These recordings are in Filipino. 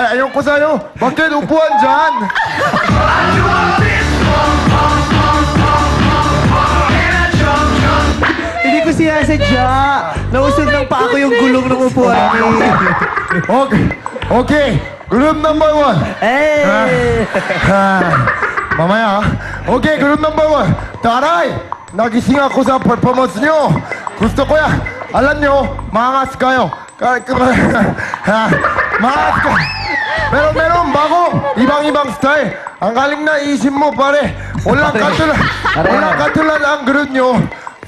Ay, ayaw ko sa'yo. Bakit upuan dyan? Hindi ko sinasadya. Nausog ng pa ako yung gulong ng upuan niya. Okay. Group number 1. Eh! Mamaya, okay, group number 1. Taray! Nagising ako sa performance nyo. Gusto ko yan. Alam nyo, maangas kayo. Maangas ka. Pero meron bago, ibang-ibang style. Ang galing na isip mo, pare. Walang katulad ang group nyo.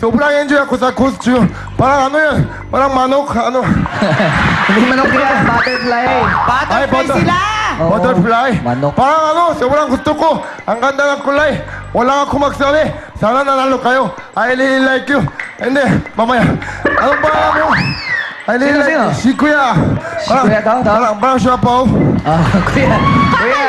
Sobrang enjoy ako sa costume. Parang ano yun? Parang manok, ano? Hindi manok yan, butterfly. Butterfly sila! Butterfly. Manok. Parang ano, sobrang gusto ko. Ang ganda ng kulay. Wala akong magsabi. Sana nanalo kayo. I really like you. Hindi, mamaya. Anong pangalan mo? I really like you. Si Kuya. Kuya daw? Parang siya pa. Kuya,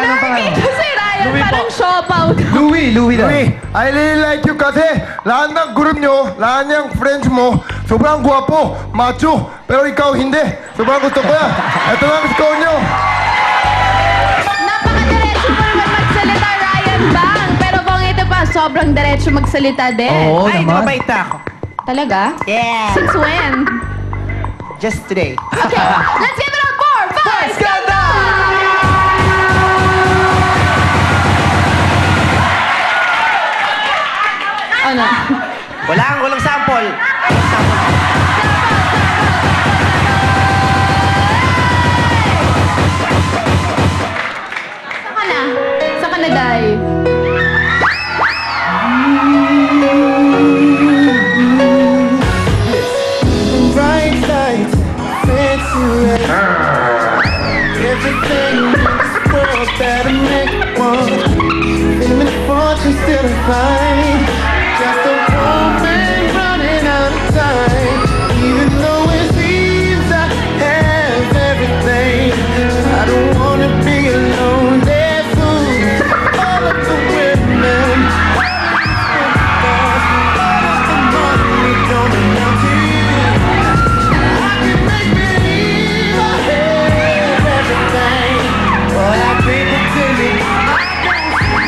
anong pangalan mo? Si Ryan, parang siopaw. Louie daw. I really like you kasi lahat ng group nyo, lahat ng friends mo, sobrang guwapo, macho, pero ikaw hindi. Sobrang gusto ko yan. Ito lang score nyo. Napaka-diretso mo naman magsalita, Ryan Bang. Pero kung ito pa, sobrang diretso magsalita din. Oo Ay, di naman. mabait na ako. Talaga? Yeah. Since when? Just today. Okay, let's give it up for Vice Ganda! Ano? Walang sample. Saan ka na, Day? Bright lights, fancy red. Everything in this world that I make one. Feeling fortune still a fight. Just a woman running out of time. Even though it seems I have everything, I don't wanna be alone. There's food, all of the women, all of the money don't amount to you. I can make believe I have everything, but I people tell me I don't see.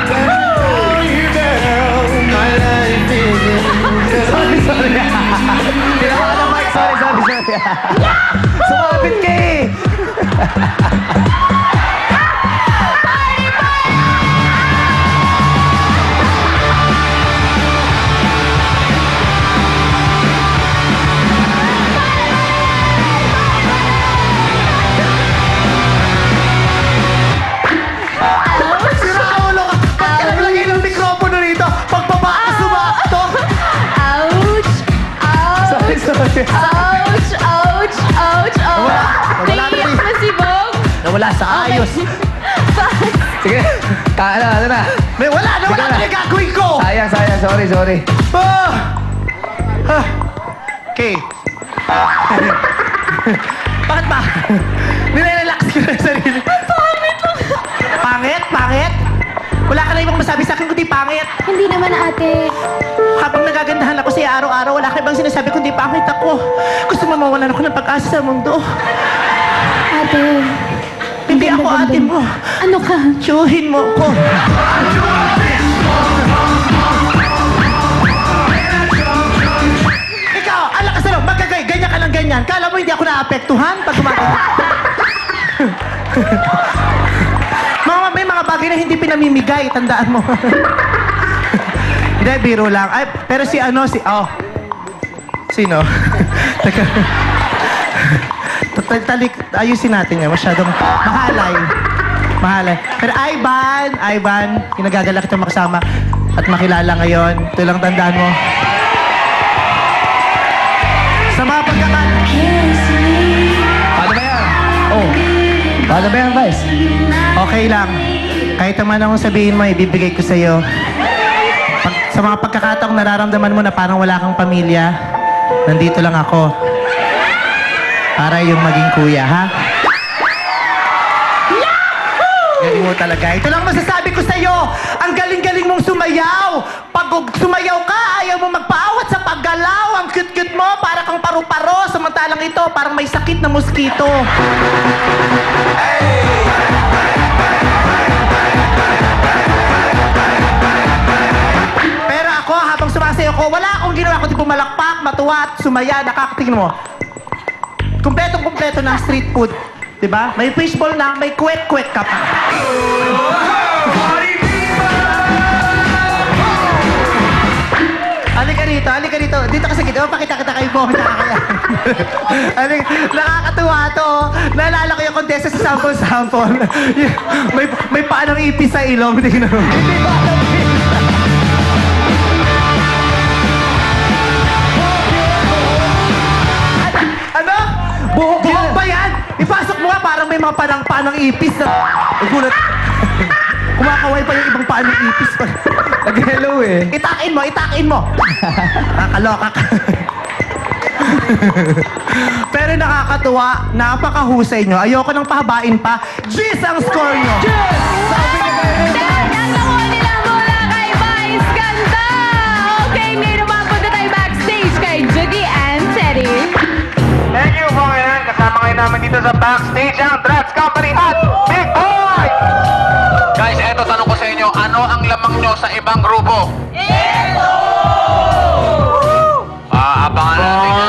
Let me tell you, girl, my life isn't Sorry. Tinawa ng mic. Sorry. Sumabit ka eh. Sinaulo ka. Ba't ka naglagay ng mikropono rito? Pagbaba ka sumakto. Ouch! Ouch! Sorry. Ouch! Ouch! Ouch! Nawala na Naiiyak eh. na si Bong. Nawala sa ayos. Sige, ano na. May wala na yung gagawin ko. Sayang. Sorry. Okay. Bakit ba? Nire-relax ko na yung sarili. Pangit? Wala ka na ibang masabi sa akin kundi pangit. Hindi naman, ate. Habang nagagandahan ako siya araw-araw, wala ka ibang sinasabi kundi pangit ako. Gusto mo mawalan ako ng pag-asa sa mundo. Ate. Hindi ako ate mo. Ano ka? Tiyuhin mo ko. Ikaw, ala ka sa'yo, magkagay, ganyan ka lang ganyan. Kala mo hindi ako naapektuhan pag gumagawa. May mga bagay na hindi pinamimigay, tandaan mo. Hindi, biro lang. Ay, pero Sino? Teka. Ayusin natin yan. Masyadong mahalay. Pero Ivan, kinagagala kita makasama at makilala ngayon. Ito lang tandaan mo. Sa mga pagkakan... Paano ba yan? Paano ba yan, Vice? Okay lang. Kahit naman akong sabihin mo, ibibigay ko sa'yo. Sa mga pagkakataong nararamdaman mo na parang wala kang pamilya, nandito lang ako. Para yung maging kuya, ha? Galing mo talaga. Ito lang masasabi ko sa'yo. Ang galing-galing mong sumayaw. Pag sumayaw ka, ayaw mo magpaawat sa paggalaw. Ang cute-cute mo, para kang paru-paro. Samantala samantalang ito, parang may sakit na mosquito. Pero ako, habang sumasayo ko, wala akong ginawa kundi pumalakpak, matuwa at sumaya. Nakakatingin mo. Kumpletong-kumpleto ng street food. Diba? May fishball na, may kwek-kwek ka pa. Halika rito. Dito ka sa gitna. Pakita kita kay Bong. Nakakatuwa to. Naalala ko yung contest sa sample. may paa ng ipis sa ilong. Tingnan mo. Ano? Buhok ba yan? Ipasok mo nga parang may mga panang ipis na... Gulat. Kumakaway pa yung ibang paa ng ipis. Nag-hello eh. Itakin mo. Nakakaloka ka. Pero nakakatuwa, napakahusay nyo. Ayoko nang pahabain pa. Jeez ang score nyo. Nakuha nila mula kay Vice Ganda. Okay, ngayon naman punta tayo backstage kay Judy and Teddy. Thank you, Panginoon. Kasama kayo namin dito sa backstage ang Drats Company at Big Boy! Guys, eto tanong ko sa inyo, ano ang lamang nyo sa ibang grupo? Ito! Abangan natin yan.